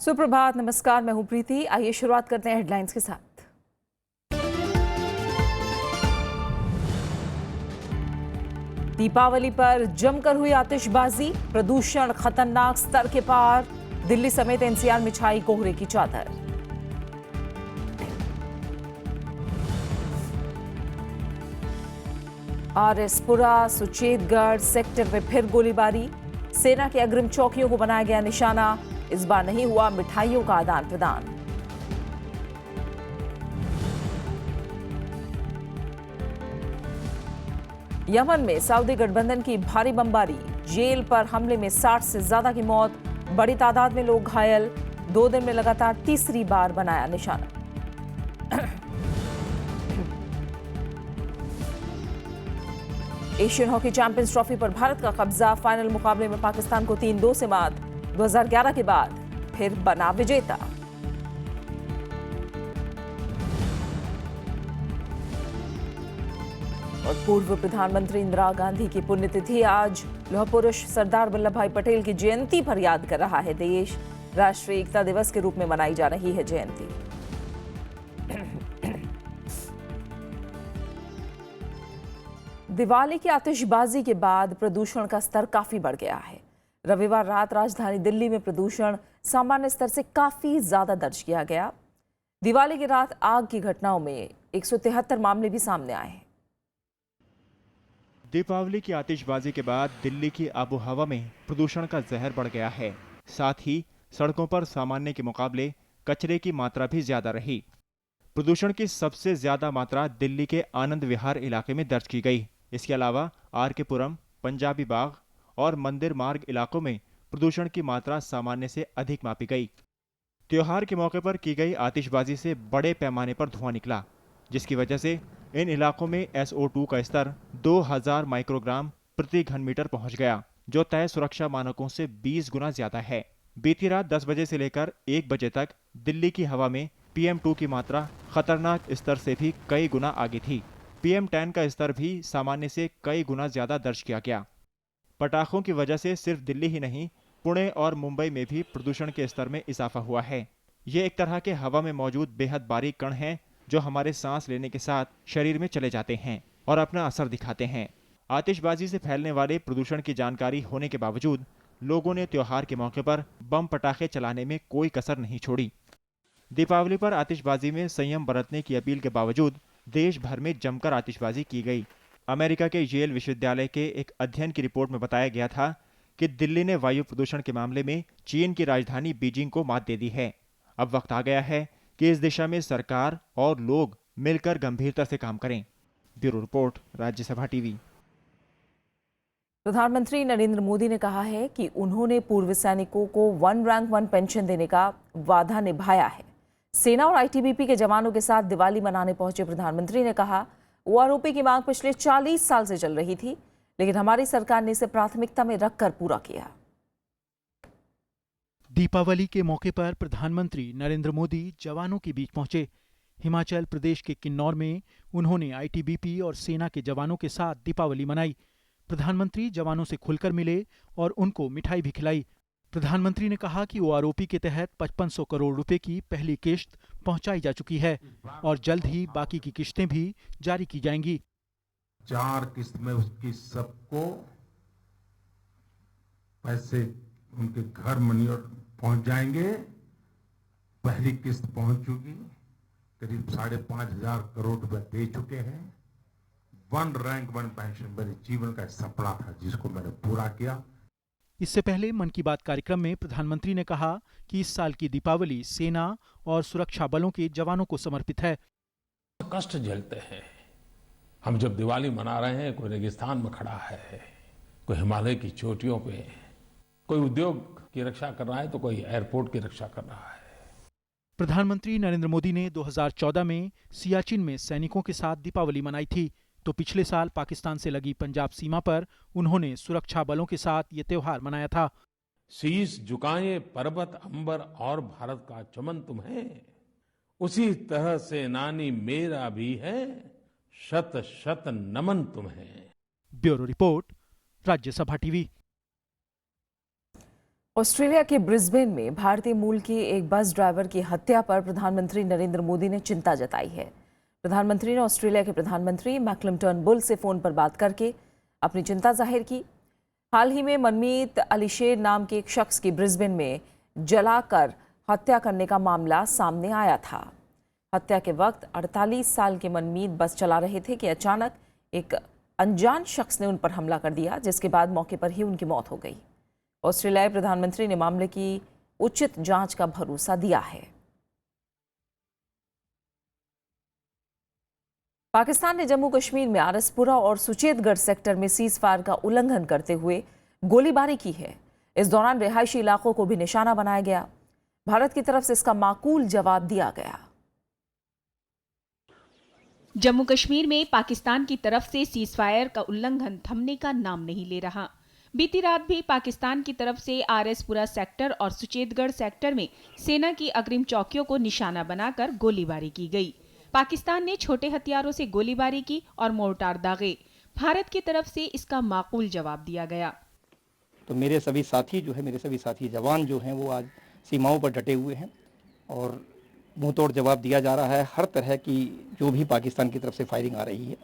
सुप्रभात, नमस्कार। मैं हूं प्रीति। आइए शुरुआत करते हैं हेडलाइंस के साथ। दीपावली पर जमकर हुई आतिशबाजी, प्रदूषण खतरनाक स्तर के पार। दिल्ली समेत एनसीआर में छाई कोहरे की चादर। आरएसपुरा सुचेतगढ़ सेक्टर में फिर गोलीबारी, सेना के अग्रिम चौकियों को बनाया गया निशाना। इस बार नहीं हुआ मिठाइयों का आदान प्रदान। यमन में सऊदी गठबंधन की भारी बमबारी, जेल पर हमले में 60 से ज्यादा की मौत, बड़ी तादाद में लोग घायल। 2 दिन में लगातार तीसरी बार बनाया निशाना। एशियन हॉकी चैंपियंस ट्रॉफी पर भारत का कब्जा, फाइनल मुकाबले में पाकिस्तान को 3-2 से मात। 2011 के बाद फिर बना विजेता। और पूर्व प्रधानमंत्री इंदिरा गांधी की पुण्यतिथि आज। लौह पुरुष सरदार वल्लभ भाई पटेल की जयंती पर याद कर रहा है देश। राष्ट्रीय एकता दिवस के रूप में मनाई जा रही है जयंती। दिवाली की आतिशबाजी के बाद प्रदूषण का स्तर काफी बढ़ गया है। रविवार रात राजधानी दिल्ली में प्रदूषण सामान्य स्तर से काफी ज्यादा दर्ज किया गया। दिवाली की रात आग की घटनाओं में 173 मामले भी सामने आए हैं। दीपावली की आतिशबाजी के बाद दिल्ली की आबोहवा में प्रदूषण का जहर बढ़ गया है। साथ ही सड़कों पर सामान्य के मुकाबले कचरे की मात्रा भी ज्यादा रही। प्रदूषण की सबसे ज्यादा मात्रा दिल्ली के आनंद विहार इलाके में दर्ज की गई। इसके अलावा आर.के. पुरम, पंजाबी बाग और मंदिर मार्ग इलाकों में प्रदूषण की मात्रा सामान्य से अधिक मापी गई। त्योहार के मौके पर की गई आतिशबाजी से बड़े पैमाने पर धुआं निकला, जिसकी वजह से इन इलाकों में SO2 का स्तर 2000 माइक्रोग्राम प्रति घन मीटर पहुंच गया, जो तय सुरक्षा मानकों से 20 गुना ज्यादा है। बीती रात 10 बजे से लेकर 1 बजे तक दिल्ली की हवा में PM2 की मात्रा खतरनाक स्तर से भी कई गुना आगे थी। PM10 का स्तर भी सामान्य से कई गुना ज्यादा दर्ज किया गया। पटाखों की वजह से सिर्फ दिल्ली ही नहीं, पुणे और मुंबई में भी प्रदूषण के स्तर में इजाफा हुआ है। ये एक तरह के हवा में मौजूद बेहद बारीक कण हैं, जो हमारे सांस लेने के साथ शरीर में चले जाते हैं और अपना असर दिखाते हैं। आतिशबाजी से फैलने वाले प्रदूषण की जानकारी होने के बावजूद लोगों ने त्योहार के मौके पर बम पटाखे चलाने में कोई कसर नहीं छोड़ी। दीपावली पर आतिशबाजी में संयम बरतने की अपील के बावजूद देश भर में जमकर आतिशबाजी की गई। अमेरिका के येल विश्वविद्यालय के एक अध्ययन की रिपोर्ट में बताया गया था कि दिल्ली ने वायु प्रदूषण के मामले में चीन की राजधानी बीजिंग को मात दे दी है। अब वक्त आ गया है कि इस दिशा में सरकार और लोग मिलकर गंभीरता से काम करें। Bureau report, Rajya Sabha TV. प्रधानमंत्री नरेंद्र मोदी ने कहा है कि उन्होंने पूर्व सैनिकों को 1 रैंक 1 पेंशन देने का वादा निभाया है। सेना और आईटीबीपी के जवानों के साथ दिवाली मनाने पहुंचे प्रधानमंत्री ने कहा, ओआरओपी की मांग पिछले 40 साल से चल रही थी, लेकिन हमारी सरकार ने इसे प्राथमिकता में रखकर पूरा किया। दीपावली के मौके पर प्रधानमंत्री नरेंद्र मोदी जवानों के बीच पहुंचे। हिमाचल प्रदेश के किन्नौर में उन्होंने आईटीबीपी और सेना के जवानों के साथ दीपावली मनाई। प्रधानमंत्री जवानों से खुलकर मिले और उनको मिठाई भी खिलाई। प्रधानमंत्री ने कहा कि ओआरओपी के तहत 5500 करोड़ रुपए की पहली किश्त पहुंचाई जा चुकी है और जल्द ही बाकी की किश्तें भी जारी की जाएंगी। 4 किस्त में उसकी सबको पैसे उनके घर मनी पहुंच जाएंगे। पहली किस्त पहुंच चुकी, करीब 5,500 करोड़ रुपए दे चुके हैं। 1 रैंक 1 पेंशन मेरे जीवन का सपना था, जिसको मैंने पूरा किया। इससे पहले मन की बात कार्यक्रम में प्रधानमंत्री ने कहा कि इस साल की दीपावली सेना और सुरक्षा बलों के जवानों को समर्पित है। कष्ट झेलते हैं हम जब दिवाली मना रहे हैं। कोई रेगिस्तान में खड़ा है, कोई हिमालय की चोटियों पे, कोई उद्योग की रक्षा कर रहा है, तो कोई एयरपोर्ट की रक्षा कर रहा है। प्रधानमंत्री नरेंद्र मोदी ने 2014 में सियाचिन में सैनिकों के साथ दीपावली मनाई थी, तो पिछले साल पाकिस्तान से लगी पंजाब सीमा पर उन्होंने सुरक्षा बलों के साथ ये त्योहार मनाया था। शीश झुकाए पर्वत अंबर और भारत का चमन तुम्हें, उसी तरह से नानी मेरा भी है, शत शत नमन तुम्हें। Bureau report, Rajya Sabha TV. Australia के ब्रिस्बेन में भारतीय मूल की एक बस ड्राइवर की हत्या पर प्रधानमंत्री नरेंद्र मोदी ने चिंता जताई है। प्रधानमंत्री ने ऑस्ट्रेलिया के प्रधानमंत्री मैकलम टर्नबुल से फोन पर बात करके अपनी चिंता जाहिर की। हाल ही में मनमीत अलीशेर नाम के एक शख्स की ब्रिस्बेन में जलाकर हत्या करने का मामला सामने आया था। हत्या के वक्त 48 साल के मनमीत बस चला रहे थे कि अचानक एक अनजान शख्स ने उन पर हमला कर दिया, जिसके बाद मौके पर ही उनकी मौत हो गई। ऑस्ट्रेलियाई प्रधानमंत्री ने मामले की उचित जांच का भरोसा दिया है। पाकिस्तान ने जम्मू कश्मीर में आरसपुरा और सुचेतगढ़ सेक्टर में सीजफायर का उल्लंघन करते हुए गोलीबारी की है। इस दौरान रिहायशी इलाकों को भी निशाना बनाया गया। भारत की तरफ से इसका माकूल जवाब दिया गया। जम्मू कश्मीर में पाकिस्तान की तरफ से सीजफायर का उल्लंघन थमने का नाम नहीं ले रहा। बीती रात भी पाकिस्तान की तरफ से आरएसपुरा सेक्टर और सुचेतगढ़ सेक्टर में सेना की अग्रिम चौकियों को निशाना बनाकर गोलीबारी की गई। पाकिस्तान ने छोटे हथियारों से गोलीबारी की और मोर्टार दागे। भारत की तरफ से इसका माकूल जवाब दिया गया। तो मेरे सभी साथी जवान जो हैं वो आज सीमाओं पर डटे हुए हैं और मुंह तोड़ जवाब दिया जा रहा है हर तरह की जो भी पाकिस्तान की तरफ से फायरिंग आ रही है।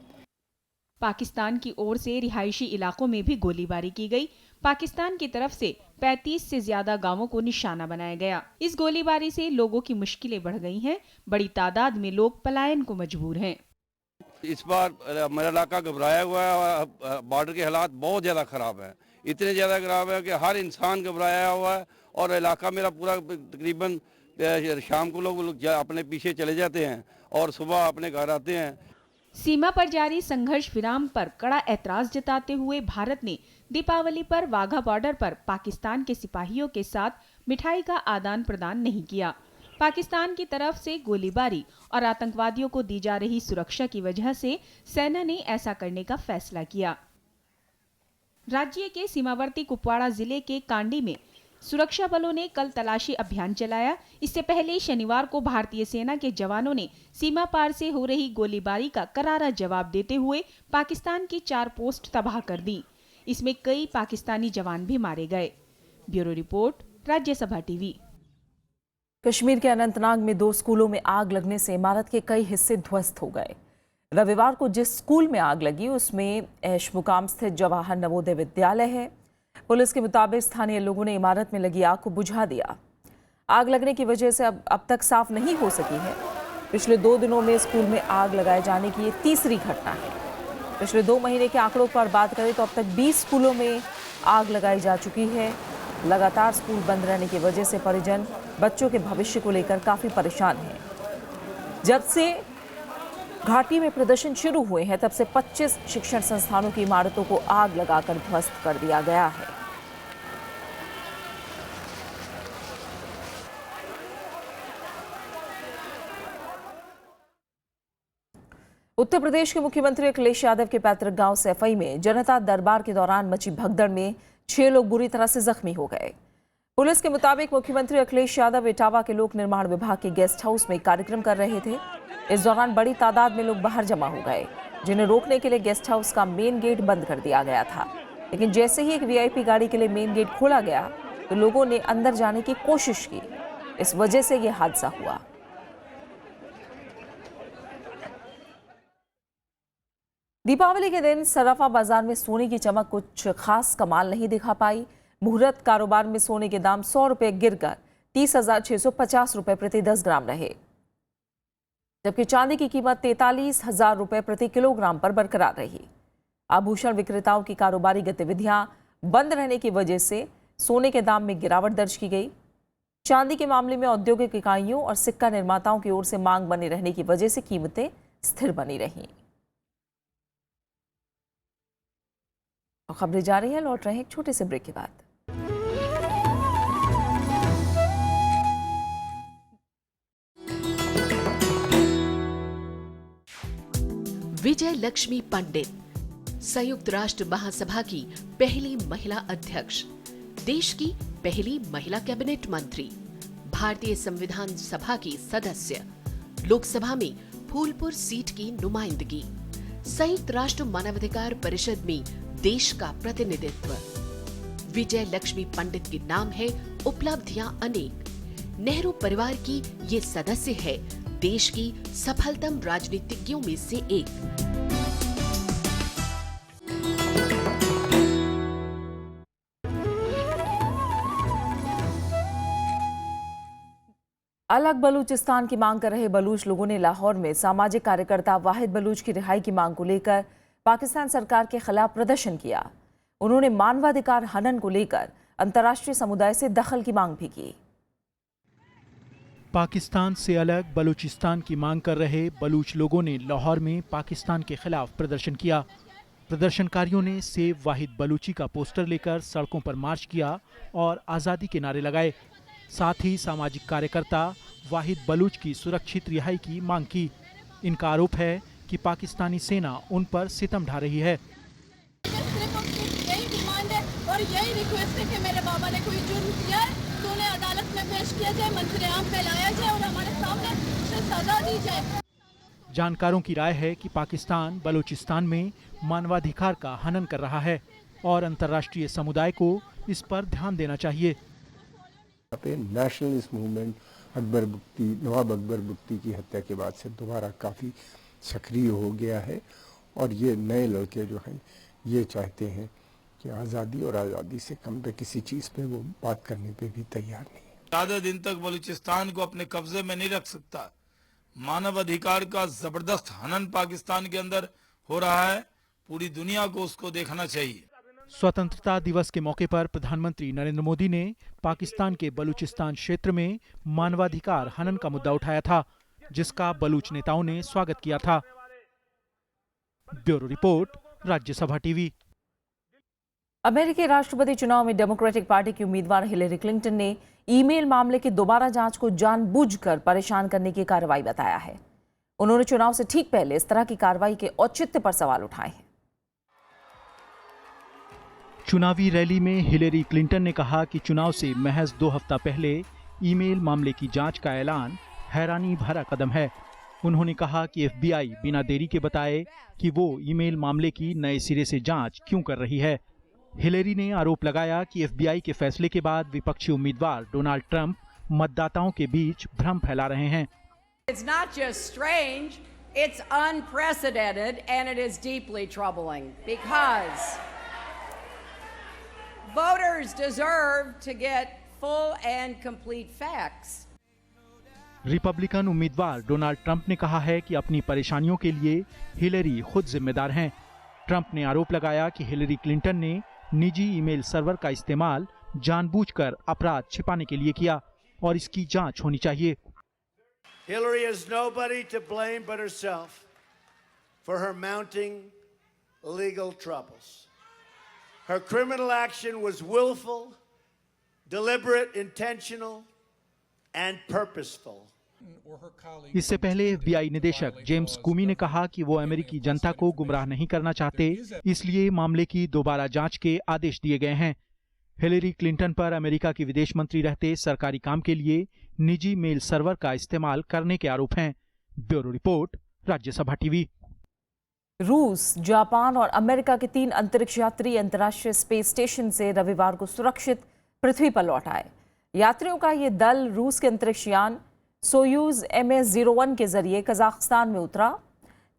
पाकिस्तान की ओर से रिहायशी इलाकों में भी गोलीबारी की गई। पाकिस्तान की तरफ से 35 से ज्यादा गांवों को निशाना बनाया गया। इस गोलीबारी से लोगों की मुश्किलें बढ़ गई हैं। बड़ी तादाद में लोग पलायन को मजबूर हैं। इस बार मेरा इलाका घबराया हुआ है। बॉर्डर के हालात बहुत ज़्यादा ख़राब हैं, इतने ज़्यादा ख़राब है कि हर इंसान घबराया हुआ है और इलाका मेरा पूरा तकरीबन शाम को लोग अपने पीछे चले जाते हैं और सुबह अपने घर आते हैं। सीमा पर जारी संघर्ष विराम पर कड़ा ऐतराज जताते हुए भारत ने दीपावली पर वाघा बॉर्डर पर पाकिस्तान के सिपाहियों के साथ मिठाई का आदान प्रदान नहीं किया। पाकिस्तान की तरफ से गोलीबारी और आतंकवादियों को दी जा रही सुरक्षा की वजह से सेना ने ऐसा करने का फैसला किया। राज्य के सीमावर्ती कुपवाड़ा जिले के कांडी में सुरक्षा बलों ने कल तलाशी अभियान चलाया। इससे पहले शनिवार को भारतीय सेना के जवानों ने सीमा पार से हो रही गोलीबारी का करारा जवाब देते हुए पाकिस्तान की 4 पोस्ट तबाह कर दी। इसमें कई पाकिस्तानी जवान भी मारे गए। Bureau report, Rajya Sabha TV. Kashmir के अनंतनाग में 2 स्कूलों में आग लगने से इमारत के कई हिस्से ध्वस्त हो गए। रविवार को जिस स्कूल में आग लगी उसमें ऐश मुकाम स्थित जवाहर नवोदय विद्यालय है। पुलिस के मुताबिक स्थानीय लोगों ने इमारत में लगी आग को बुझा दिया। आग लगने की वजह से अब तक साफ नहीं हो सकी है। पिछले 2 दिनों में स्कूल में आग लगाए जाने की ये तीसरी घटना है। पिछले 2 महीने के आंकड़ों पर बात करें तो अब तक 20 स्कूलों में आग लगाई जा चुकी है। लगातार स्कूल बंद रहने की वजह से परिजन बच्चों के भविष्य को लेकर काफी परेशान हैं। जब से घाटी में प्रदर्शन शुरू हुए हैं तब से 25 शिक्षण संस्थानों की इमारतों को आग लगाकर ध्वस्त कर दिया गया है। उत्तर प्रदेश के मुख्यमंत्री अखिलेश यादव के पैतृक गांव सैफई में जनता दरबार के दौरान मची भगदड़ में 6 लोग बुरी तरह से जख्मी हो गए। पुलिस के मुताबिक मुख्यमंत्री अखिलेश यादव इटावा के लोक निर्माण विभाग के गेस्ट हाउस में कार्यक्रम कर रहे थे। इस दौरान बड़ी तादाद में लोग बाहर जमा हो गए, जिन्हें रोकने के लिए गेस्ट हाउस का मेन गेट बंद कर दिया गया था। लेकिन जैसे ही एक वीआईपी गाड़ी के लिए मेन गेट खोला गया तो लोगों ने अंदर जाने की कोशिश की। इस वजह से यह हादसा हुआ। दीपावली के दिन सराफा बाजार में सोने की चमक कुछ खास कमाल नहीं दिखा पाई। मुहूर्त कारोबार में सोने के दाम 100 रुपए गिरकर 30,650 रुपए प्रति 10 ग्राम रहे, जबकि चांदी की कीमत 43,000 रुपए प्रति किलोग्राम पर बरकरार रही। आभूषण विक्रेताओं की कारोबारी गतिविधियां बंद रहने की वजह से सोने के दाम में गिरावट दर्ज की गई। चांदी के मामले में औद्योगिक इकाइयों और सिक्का निर्माताओं की ओर से मांग बनी रहने की वजह से कीमतें स्थिर बनी रहीं। खबरें जा रही हैं, लौट रहे हैं एक छोटे से ब्रेक के बाद। विजय लक्ष्मी पंडित, संयुक्त राष्ट्र महासभा की पहली महिला अध्यक्ष, देश की पहली महिला कैबिनेट मंत्री, भारतीय संविधान सभा की सदस्य, लोकसभा में फूलपुर सीट की नुमाइंदगी, संयुक्त राष्ट्र मानवाधिकार परिषद में देश का प्रतिनिधित्व। विजय लक्ष्मी पंडित के नाम है उपलब्धियां अनेक। नेहरू परिवार की ये सदस्य है देश की सफलतम राजनीतिज्ञों में से एक। अलग बलूचिस्तान की मांग कर रहे बलूच लोगों ने लाहौर में सामाजिक कार्यकर्ता वाहिद बलूच की रिहाई की मांग को लेकर पाकिस्तान सरकार के खिलाफ प्रदर्शन किया। उन्होंने मानवाधिकार हनन को लेकर अंतर्राष्ट्रीय समुदाय से दखल की मांग भी की। पाकिस्तान से अलग बलूचिस्तान की मांग कर रहे बलूच लोगों ने लाहौर में पाकिस्तान के खिलाफ प्रदर्शन किया। प्रदर्शनकारियों ने सेव वाहिद बलूची का पोस्टर लेकर सड़कों पर मार्च किया और आज़ादी के नारे लगाए। साथ ही सामाजिक कार्यकर्ता वाहिद बलूच की सुरक्षित रिहाई की मांग की। इनका आरोप है कि पाकिस्तानी सेना उन पर सितम ढा रही है। यही डिमांड है और यही रिक्वेस्ट है कि मेरे बाबा ने कोई जुर्म किया है तो उन्हें अदालत में पेश किया जाए, मंजर-ए-आम फैलाया जाए और हमारे सामने उसे सजा दी जाए। जानकारों की राय है कि पाकिस्तान बलूचिस्तान में मानवाधिकार का हनन कर रहा है और अंतर्राष्ट्रीय समुदाय को इस पर ध्यान देना चाहिए। नेशनलिस्ट मूवमेंट अकबर बुख्ती, नवाब अकबर बुख्ती की हत्या के बाद से दोबारा काफ़ी सक्रिय हो गया है और ये नए लड़के जो हैं ये चाहते हैं कि आज़ादी और आज़ादी से कम पे किसी चीज़ पे वो बात करने पे भी तैयार नहीं है। ज़्यादा दिन तक बलूचिस्तान को अपने कब्जे में नहीं रख सकता। मानव अधिकार का जबरदस्त हनन पाकिस्तान के अंदर हो रहा है, पूरी दुनिया को उसको देखना चाहिए। स्वतंत्रता दिवस के मौके पर प्रधानमंत्री नरेंद्र मोदी ने पाकिस्तान के बलूचिस्तान क्षेत्र में मानवाधिकार हनन का मुद्दा उठाया था, जिसका बलूच नेताओं ने स्वागत किया था। Bureau report, Rajya Sabha TV. अमेरिकी राष्ट्रपति चुनाव में डेमोक्रेटिक पार्टी की उम्मीदवार हिलेरी क्लिंटन ने ईमेल मामले की दोबारा जांच को जानबूझकर परेशान करने की कार्रवाई बताया है। उन्होंने चुनाव से ठीक पहले इस तरह की कार्रवाई के औचित्य पर सवाल उठाए हैं। चुनावी रैली में हिलेरी क्लिंटन ने कहा कि चुनाव से महज 2 हफ्ता पहले ईमेल मामले की जांच का ऐलान हैरानी भरा कदम है। उन्होंने कहा कि एफबीआई बिना देरी के बताए कि वो ईमेल मामले की नए सिरे से जांच क्यों कर रही है। हिलेरी ने आरोप लगाया कि एफबीआई के फैसले के बाद विपक्षी उम्मीदवार डोनाल्ड ट्रंप मतदाताओं के बीच भ्रम फैला रहे हैं। It's not just strange, it's unprecedented and it is deeply troubling because voters deserve to get full and complete facts. Republican उम्मीदवार डोनाल्ड ट्रंप ने कहा है कि अपनी परेशानियों के लिए हिलेरी खुद जिम्मेदार हैं। ट्रंप ने आरोप लगाया कि हिलेरी क्लिंटन ने निजी ईमेल सर्वर का इस्तेमाल जानबूझकर अपराध छिपाने के लिए किया और इसकी जांच होनी चाहिए। Hillary is nobody to blame but herself for her mounting legal troubles. Her criminal action was willful, deliberate, intentional, and purposeful. इससे पहले एफबीआई निदेशक जेम्स कुमी ने कहा कि वो अमेरिकी जनता को गुमराह नहीं करना चाहते, इसलिए मामले की दोबारा जांच के आदेश दिए गए हैं। हिलेरी क्लिंटन पर अमेरिका की विदेश मंत्री रहते सरकारी काम के लिए निजी मेल सर्वर का इस्तेमाल करने के आरोप हैं। Bureau report, Rajya Sabha TV. रूस, जापान और अमेरिका के 3 अंतरिक्ष यात्री अंतर्राष्ट्रीय स्पेस स्टेशन से रविवार को सुरक्षित पृथ्वी पर लौट आए। यात्रियों का ये दल रूस के अंतरिक्ष यान सोयूज MS-01 के जरिए कजाकिस्तान में उतरा।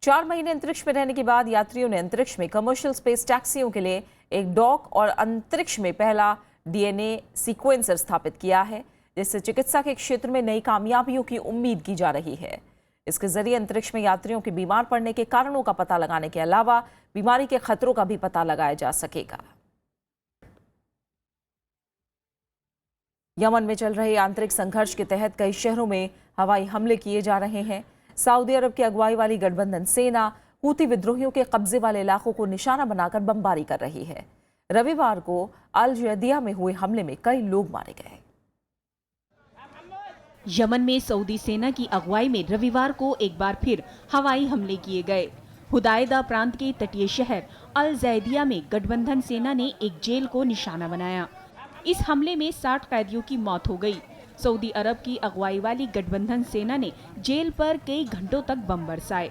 4 महीने अंतरिक्ष में रहने के बाद यात्रियों ने अंतरिक्ष में कमर्शियल स्पेस टैक्सियों के लिए एक डॉक और अंतरिक्ष में पहला DNA सीक्वेंसर स्थापित किया है, जिससे चिकित्सा के क्षेत्र में नई कामयाबियों की उम्मीद की जा रही है। इसके जरिए अंतरिक्ष में यात्रियों के बीमार पड़ने के कारणों का पता लगाने के अलावा बीमारी के खतरों का भी पता लगाया जा सकेगा। यमन में चल रहे आंतरिक संघर्ष के तहत कई शहरों में हवाई हमले किए जा रहे हैं। सऊदी अरब की अगुवाई वाली गठबंधन सेना हूती विद्रोहियों के कब्जे वाले इलाकों को निशाना बनाकर बमबारी कर रही है। रविवार को अल जदिया में हुए हमले में कई लोग मारे गए। यमन में सऊदी सेना की अगुवाई में रविवार को एक बार फिर हवाई हमले किए गए। हुदायदा प्रांत के तटीय शहर अल जैदिया में गठबंधन सेना ने एक जेल को निशाना बनाया। इस हमले में 60 कैदियों की मौत हो गई। सऊदी अरब की अगुवाई वाली गठबंधन सेना ने जेल पर कई घंटों तक बम बरसाए।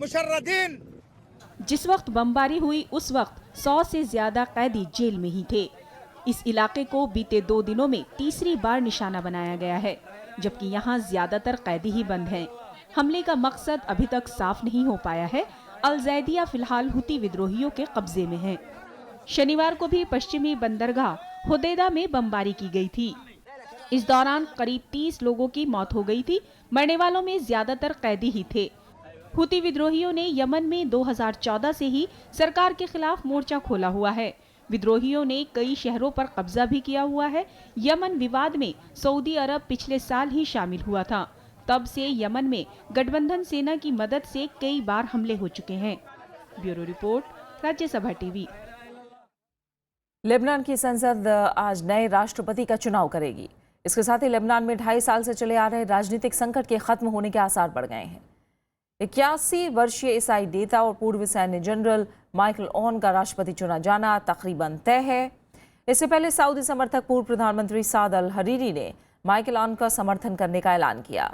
मुशर्रदीन। जिस वक्त बमबारी हुई उस वक्त 100 से ज्यादा कैदी जेल में ही थे। इस इलाके को बीते 2 दिनों में तीसरी बार निशाना बनाया गया है, जबकि यहाँ ज्यादातर कैदी ही बंद हैं। हमले का मकसद अभी तक साफ नहीं हो पाया है। अल ज़ैदिया फिलहाल हुती विद्रोहियों के कब्जे में है। शनिवार को भी पश्चिमी बंदरगाह हुदैदा में बमबारी की गई थी। इस दौरान करीब 30 लोगों की मौत हो गई थी। मरने वालों में ज्यादातर कैदी ही थे। हुती विद्रोहियों ने यमन में 2014 से ही सरकार के खिलाफ मोर्चा खोला हुआ है। विद्रोहियों ने कई शहरों पर कब्जा भी किया हुआ है। यमन विवाद में सऊदी अरब पिछले साल ही शामिल हुआ था। तब से यमन में गठबंधन सेना की मदद से कई बार हमले हो चुके हैं। Bureau report, Rajya Sabha TV. Lebanon की संसद आज नए राष्ट्रपति का चुनाव करेगी। इसके साथ ही लेबनान में 2.5 साल से चले आ रहे राजनीतिक संकट के खत्म होने के आसार बढ़ गए हैं। 81 वर्षीय ईसाई नेता और पूर्व सैन्य जनरल माइकल ऑन का राष्ट्रपति चुना जाना तकरीबन तय है। इससे पहले सऊदी समर्थक पूर्व प्रधानमंत्री साद अल हरीरी ने माइकल ऑन का समर्थन करने का ऐलान किया।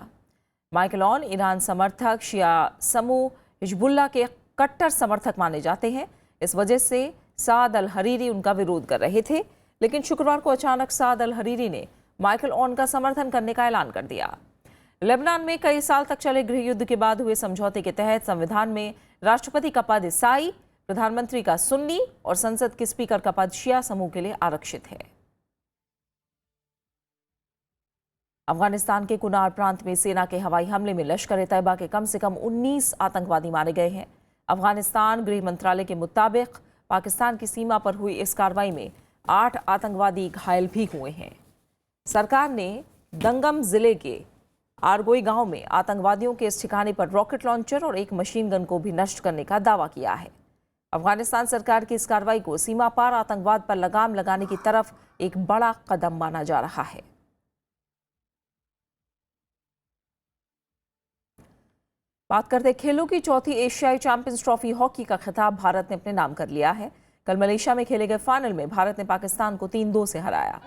माइकल ऑन ईरान समर्थक शिया समूह हिजबुल्लाह के कट्टर समर्थक माने जाते हैं। इस वजह से साद अल हरीरी उनका विरोध कर रहे थे, लेकिन शुक्रवार को अचानक साद अल हरीरी ने माइकल ऑन का समर्थन करने का ऐलान कर दिया। लेबनान में कई साल तक चले गृह युद्ध के बाद हुए समझौते के तहत संविधान में राष्ट्रपति का पद ईसाई, प्रधानमंत्री का सुन्नी और संसद के स्पीकर का पद शिया समूह के लिए आरक्षित है। अफगानिस्तान के कुनार प्रांत में सेना के हवाई हमले में लश्कर-ए-तैयबा के कम से कम 19 आतंकवादी मारे गए हैं। अफगानिस्तान गृह मंत्रालय के मुताबिक पाकिस्तान की सीमा पर हुई इस कार्रवाई में 8 आतंकवादी घायल भी हुए हैं। सरकार ने दंगम जिले के आरगोई गांव में आतंकवादियों के इस ठिकाने पर रॉकेट लॉन्चर और एक मशीन गन को भी नष्ट करने का दावा किया है। अफगानिस्तान सरकार की इस कार्रवाई को सीमा पार आतंकवाद पर लगाम लगाने की तरफ एक बड़ा कदम माना जा रहा है। बात करते खेलों की। चौथी एशियाई चैंपियंस ट्रॉफी हॉकी का खिताब भारत ने अपने नाम कर लिया है। कल मलेशिया में खेले गए फाइनल में भारत ने पाकिस्तान को 3-2 से हराया।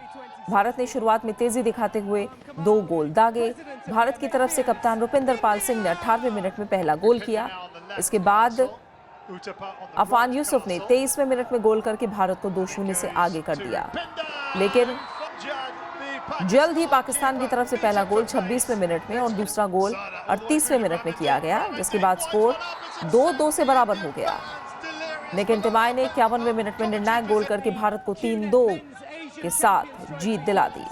भारत ने शुरुआत में तेजी दिखाते हुए 2 गोल दागे। भारत की तरफ से कप्तान रुपिंदर पाल सिंह ने 18वें मिनट में पहला गोल किया। इसके बाद अफान यूसुफ ने 23वें मिनट में गोल करके भारत को 2-0 से आगे कर दिया। लेकिन जल्द ही पाकिस्तान की तरफ से पहला गोल 26वें मिनट में और दूसरा गोल 38वें मिनट में किया गया, जिसके बाद स्कोर 2-2 से बराबर हो गया। लेकिन टिमाई ने 51वें मिनट में निर्णायक गोल करके भारत को 3-2 के साथ जीत दिला दी।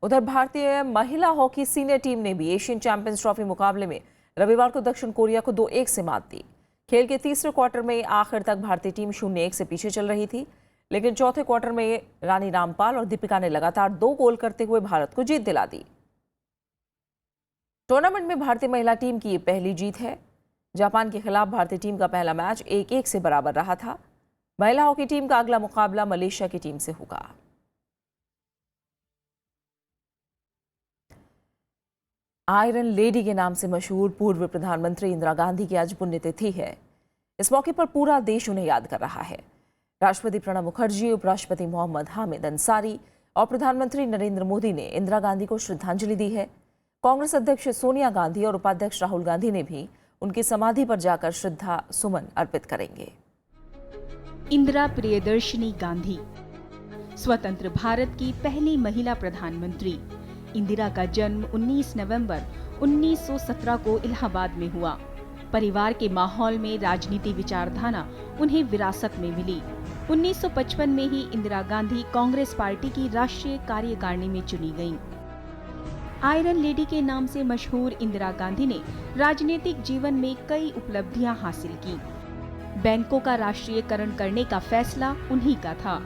उधर भारतीय महिला हॉकी सीनियर टीम ने भी एशियन चैंपियंस ट्रॉफी मुकाबले में रविवार को दक्षिण कोरिया को 2-1 से मात दी। खेल के तीसरे क्वार्टर में आखिर तक भारतीय टीम 0-1 से पीछे चल रही थी, लेकिन चौथे क्वार्टर में रानी रामपाल और दीपिका ने लगातार 2 गोल करते हुए भारत को जीत दिला दी। टूर्नामेंट में भारतीय महिला टीम की ये पहली जीत है। जापान के खिलाफ भारतीय टीम का पहला मैच 1-1 से बराबर रहा था। महिला हॉकी टीम का अगला मुकाबला मलेशिया की टीम से होगा। आयरन लेडी के नाम से मशहूर पूर्व प्रधानमंत्री इंदिरा गांधी की आज पुण्यतिथि है। इस मौके पर पूरा देश उन्हें याद कर रहा है। राष्ट्रपति प्रणब मुखर्जी, उपराष्ट्रपति मोहम्मद हामिद अंसारी और प्रधानमंत्री नरेंद्र मोदी ने इंदिरा गांधी को श्रद्धांजलि दी है। कांग्रेस अध्यक्ष सोनिया गांधी और उपाध्यक्ष राहुल गांधी ने भी उनकी समाधि पर जाकर श्रद्धा सुमन अर्पित करेंगे। इंदिरा प्रियदर्शिनी गांधी स्वतंत्र भारत की पहली महिला प्रधानमंत्री। इंदिरा का जन्म 19 नवंबर 1917 को इलाहाबाद में हुआ। परिवार के माहौल में राजनीति विचारधारा उन्हें विरासत में मिली। 1955 में ही इंदिरा गांधी कांग्रेस पार्टी की राष्ट्रीय कार्यकारिणी में चुनी गयीं। आयरन लेडी के नाम से मशहूर इंदिरा गांधी ने राजनीतिक जीवन में कई उपलब्धियां हासिल की। बैंकों का राष्ट्रीयकरण करने का फैसला उन्हीं का था।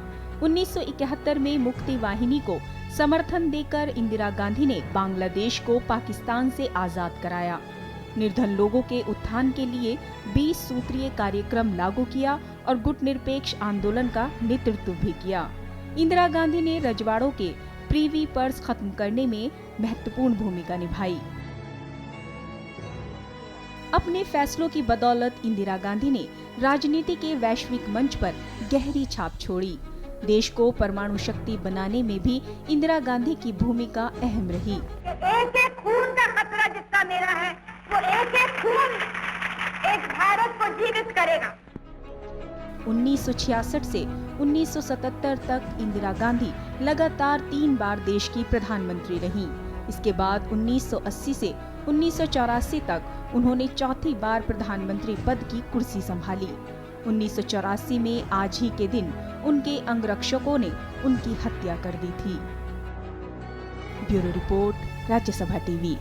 1971 में मुक्ति वाहिनी को समर्थन देकर इंदिरा गांधी ने बांग्लादेश को पाकिस्तान से आजाद कराया। निर्धन लोगों के उत्थान के लिए 20 सूत्रीय कार्यक्रम लागू किया और गुटनिरपेक्ष आंदोलन का नेतृत्व भी किया। इंदिरा गांधी ने रजवाड़ों के प्रीवी पर्स खत्म करने में महत्वपूर्ण भूमिका निभाई। अपने फैसलों की बदौलत इंदिरा गांधी ने राजनीति के वैश्विक मंच पर गहरी छाप छोड़ी। देश को परमाणु शक्ति बनाने में भी इंदिरा गांधी की भूमिका अहम रही। एक एक खून का खतरा जितना मेरा है, वो एक एक खून एक भारत को जीवित करेगा। 1966 से 1977 तक इंदिरा गांधी लगातार 3 बार देश की प्रधानमंत्री रहीं। इसके बाद 1980 से 1984 तक उन्होंने चौथी बार प्रधानमंत्री पद की कुर्सी संभाली। 1984 में आज ही के दिन उनके अंगरक्षकों ने उनकी हत्या कर दी थी। Bureau report, Rajya Sabha TV.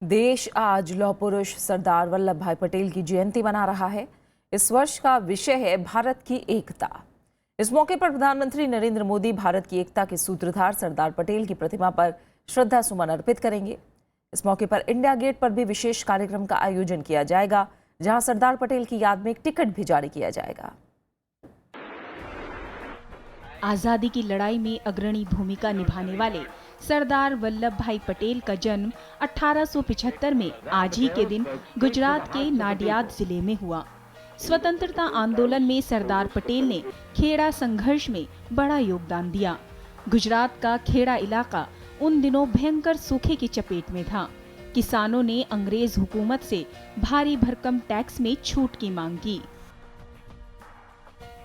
देश आज लौह पुरुष सरदार वल्लभ भाई पटेल की जयंती मना रहा है। इस वर्ष का विषय है भारत की एकता। इस मौके पर प्रधानमंत्री नरेंद्र मोदी भारत की एकता के सूत्रधार सरदार पटेल की प्रतिमा पर श्रद्धा सुमन अर्पित करेंगे। इस मौके पर इंडिया गेट पर भी विशेष कार्यक्रम का आयोजन किया जाएगा, जहां सरदार पटेल की याद में एक टिकट भी जारी किया जाएगा। आजादी की लड़ाई में अग्रणी भूमिका निभाने वाले सरदार वल्लभ भाई पटेल का जन्म 1875 में आज ही के दिन गुजरात के नाडियाद जिले में हुआ। स्वतंत्रता आंदोलन में सरदार पटेल ने खेड़ा संघर्ष में बड़ा योगदान दिया। गुजरात का खेड़ा इलाका उन दिनों भयंकर सूखे की चपेट में था। किसानों ने अंग्रेज हुकूमत से भारी भरकम टैक्स में छूट की मांग की।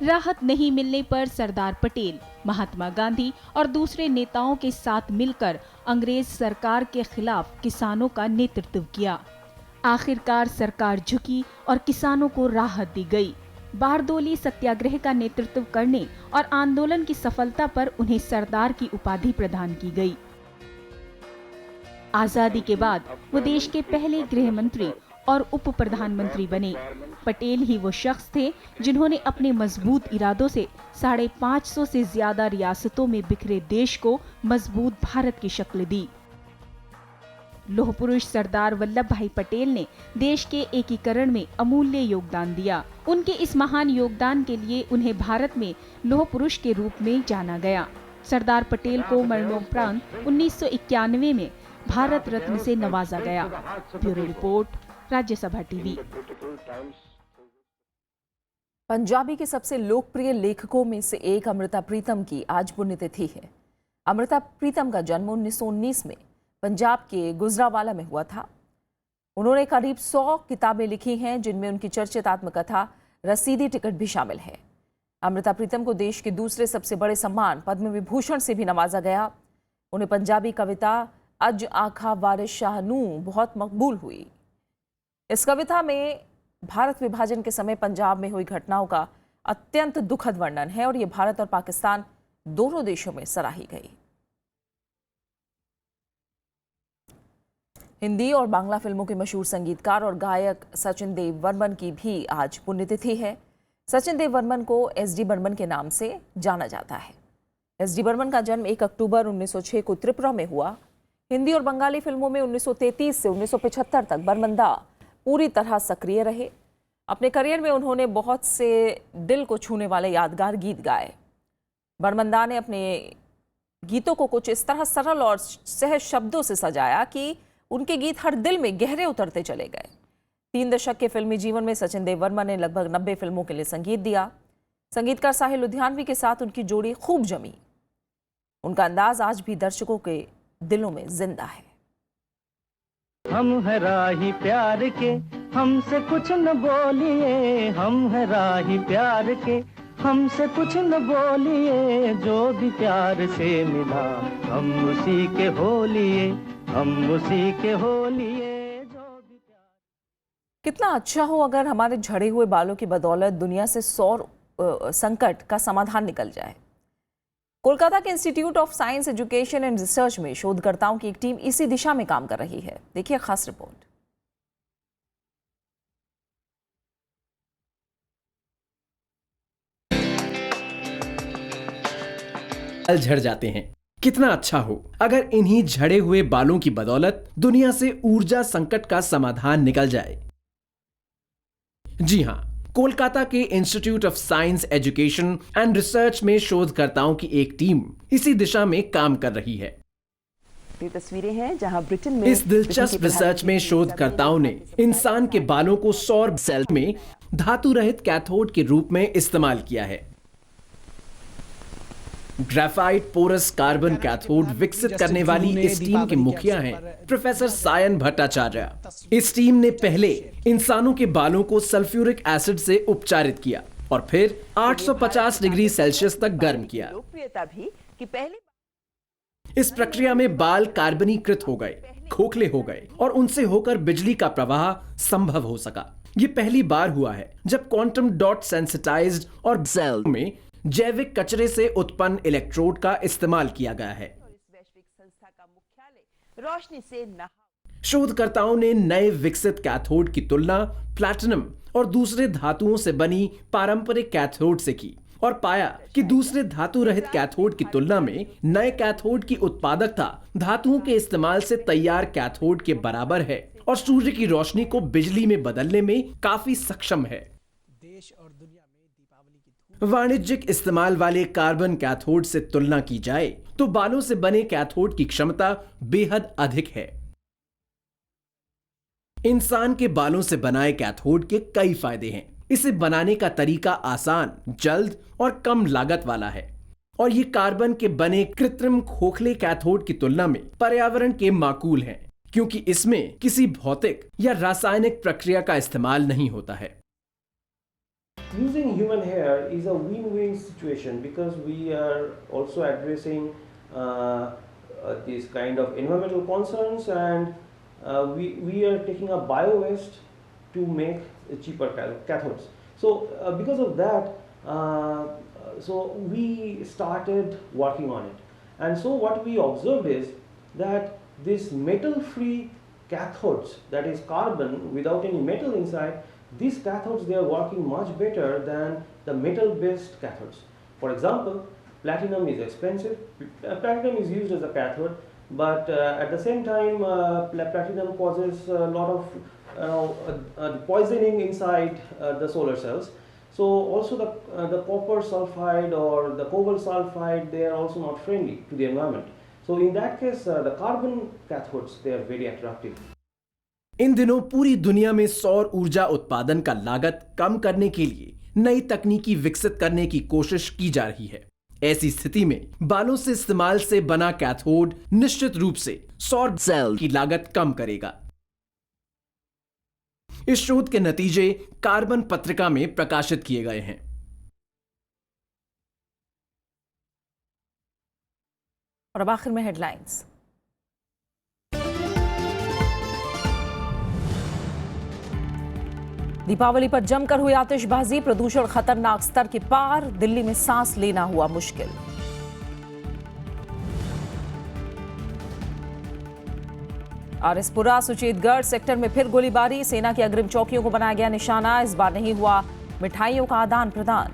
राहत नहीं मिलने पर सरदार पटेल, महात्मा गांधी और दूसरे नेताओं के साथ मिलकर अंग्रेज सरकार के खिलाफ किसानों का नेतृत्व किया। आखिरकार सरकार झुकी और किसानों को राहत दी गई। बारदोली सत्याग्रह का नेतृत्व करने और आंदोलन की सफलता पर उन्हें सरदार की उपाधि प्रदान की गई। आजादी के बाद वो देश के पहले गृह मंत्री और उप प्रधानमंत्री बने। पटेल ही वो शख्स थे जिन्होंने अपने मजबूत इरादों से 550 से ज्यादा रियासतों में बिखरे देश को मजबूत भारत की शक्ल दी। लौह पुरुष सरदार वल्लभ भाई पटेल ने देश के एकीकरण में अमूल्य योगदान दिया। उनके इस महान योगदान के लिए उन्हें भारत में लौह पुरुष के रूप में जाना गया। सरदार पटेल को मरणोपरांत 1991 में भारत रत्न से नवाजा गया। Bureau report, Rajya Sabha TV. Punjabi के सबसे लोकप्रिय लेखकों में से एक अमृता प्रीतम की आज पुण्यतिथि है। अमृता प्रीतम का जन्म 1919 में पंजाब के गुजरावाला में हुआ था। उन्होंने करीब 100 किताबें लिखी हैं, जिनमें उनकी चर्चित आत्मकथा रसीदी टिकट भी शामिल है। अमृता प्रीतम को देश के दूसरे सबसे बड़े सम्मान पद्म विभूषण से भी नवाजा गया। उन्हें पंजाबी कविता अज आखा वारिस शाह नू बहुत मकबूल हुई। इस कविता में भारत विभाजन के समय पंजाब में हुई घटनाओं का अत्यंत दुखद वर्णन है और ये भारत और पाकिस्तान दोनों देशों में सराही गई। हिंदी और बांग्ला फिल्मों के मशहूर संगीतकार और गायक सचिन देव बर्मन की भी आज पुण्यतिथि है। सचिन देव बर्मन को एस.डी. बर्मन के नाम से जाना जाता है। एस.डी. बर्मन का जन्म 1 अक्टूबर 1906 को त्रिपुरा में हुआ। हिंदी और बंगाली फिल्मों में 1933 से 1975 तक बर्मनदा पूरी तरह सक्रिय रहे। अपने करियर में उन्होंने बहुत से दिल को छूने वाले यादगार गीत गाए। बर्मनदा ने अपने गीतों को कुछ इस तरह सरल और सहज शब्दों से सजाया कि उनके गीत हर दिल में गहरे उतरते चले गए। 3 दशक के फिल्मी जीवन में सचिन देव बर्मन ने लगभग 90 फिल्मों के लिए संगीत दिया। संगीतकार साहिल लुधियानवी के साथ उनकी जोड़ी खूब जमी। उनका अंदाज आज भी दर्शकों के दिलों में जिंदा है। हम है राही प्यार के, हमसे कुछ न बोलिए, हम है राही प्यार के, हमसे कुछ न बोलिए, जो भी प्यार से मिला हम उसी के हो लिए, हम उसी के हो लिए, जो भी प्यार। कितना अच्छा हो अगर हमारे झड़े हुए बालों की बदौलत दुनिया से सौर संकट का समाधान निकल जाए। कोलकाता के institute of science education and research में शोधकर्ताओं की एक टीम इसी दिशा में काम कर रही है। देखिए खास रिपोर्ट। बाल झड़ जाते हैं। कितना अच्छा हो अगर इन्हीं झड़े हुए बालों की बदौलत दुनिया से ऊर्जा संकट का समाधान निकल जाए। जी हां, कोलकाता के institute of science education and research में शोधकर्ताओं की एक टीम इसी दिशा में काम कर रही है। ये तस्वीरें हैं जहां ब्रिटेन में इस दिलचस्प रिसर्च में शोधकर्ताओं ने इंसान के बालों को सौर सेल में धातु रहित कैथोड के रूप में इस्तेमाल किया है। ग्रेफाइट पोरस कार्बन कैथोड विकसित करने वाली इस टीम के मुखिया हैं प्रोफेसर सायन भट्टाचार्य। इस टीम ने पहले इंसानों के बालों को सल्फ्यूरिक एसिड से उपचारित किया और फिर 850 डिग्री सेल्सियस तक गर्म किया। लोकप्रियता भी कि पहले इस प्रक्रिया में बाल कार्बनीकृत हो गए, खोखले हो गए और उनसे होकर बिजली का प्रवाह संभव हो सका। ये पहली बार हुआ है जब क्वांटम डॉट सेंसिटाइज्ड और सेल में जैविक कचरे से उत्पन्न इलेक्ट्रोड का इस्तेमाल किया गया है। वैश्विक संस्था का मुख्यालय रोशनी से नहा। शोधकर्ताओं ने नए विकसित कैथोड की तुलना प्लैटिनम और दूसरे धातुओं से बनी पारंपरिक कैथोड से की और पाया कि दूसरे धातु रहित कैथोड की तुलना में नए कैथोड की उत्पादकता धातुओं के इस्तेमाल से तैयार कैथोड के बराबर है और सूर्य की रोशनी को बिजली में बदलने में काफी सक्षम है। वाणिज्यिक इस्तेमाल वाले कार्बन कैथोड से तुलना की जाए तो बालों से बने कैथोड की क्षमता बेहद अधिक है। इंसान के बालों से बनाए कैथोड के कई फायदे हैं। इसे बनाने का तरीका आसान, जल्द और कम लागत वाला है और ये कार्बन के बने कृत्रिम खोखले कैथोड की तुलना में पर्यावरण के माकूल हैं, क्योंकि इसमें किसी भौतिक या रासायनिक प्रक्रिया का इस्तेमाल नहीं होता है। Using human hair is a win-win situation because we are also addressing these kind of environmental concerns and we are taking a bio-waste to make cheaper cathodes. So because of that, so we started working on it. And so what we observed is that this metal-free cathodes, that is carbon without any metal inside, these cathodes, they are working much better than the metal-based cathodes. For example, platinum is expensive. Platinum is used as a cathode, but at the same time, platinum causes a lot of poisoning inside the solar cells. So also the copper sulfide or the cobalt sulfide, they are also not friendly to the environment. So in that case, the carbon cathodes, they are very attractive. इन दिनों पूरी दुनिया में सौर ऊर्जा उत्पादन का लागत कम करने के लिए नई तकनीकी विकसित करने की कोशिश की जा रही है। ऐसी स्थिति में बालों से इस्तेमाल से बना कैथोड निश्चित रूप से सौर सेल की लागत कम करेगा। इस शोध के नतीजे कार्बन पत्रिका में प्रकाशित किए गए हैं। और अब आखिर में हेडलाइंस। दीपावली पर जमकर हुई आतिशबाजी, प्रदूषण खतरनाक स्तर के पार, दिल्ली में सांस लेना हुआ मुश्किल। आरएसपुरा सुचेतगढ़ सेक्टर में फिर गोलीबारी, सेना की अग्रिम चौकियों को बनाया गया निशाना। इस बार नहीं हुआ मिठाइयों का आदान प्रदान।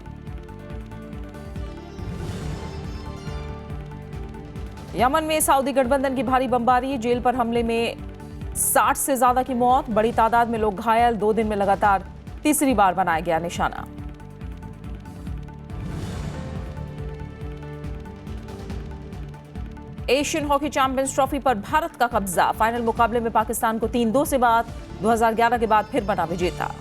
यमन में सऊदी गठबंधन की भारी बमबारी, जेल पर हमले में 60 से ज्यादा की मौत, बड़ी तादाद में लोग घायल। 2 दिन में लगातार तीसरी बार बनाया गया निशाना। एशियन हॉकी चैंपियंस ट्रॉफी पर भारत का कब्जा, फाइनल मुकाबले में पाकिस्तान को 3-2 से बाद 2011 के बाद फिर बना विजेता।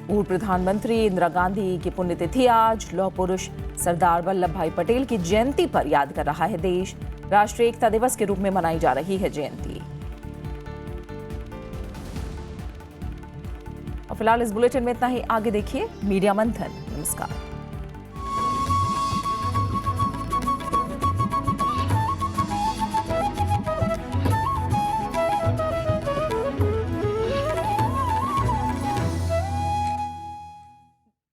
पूर्व प्रधानमंत्री इंदिरा गांधी की पुण्यतिथि आज, लौह पुरुष सरदार वल्लभ भाई पटेल की जयंती पर याद कर रहा है देश। राष्ट्रीय एकता दिवस के रूप में मनाई जा रही है जयंती। और फिलहाल इस बुलेटिन में इतना ही। आगे देखिए मीडिया मंथन। नमस्कार।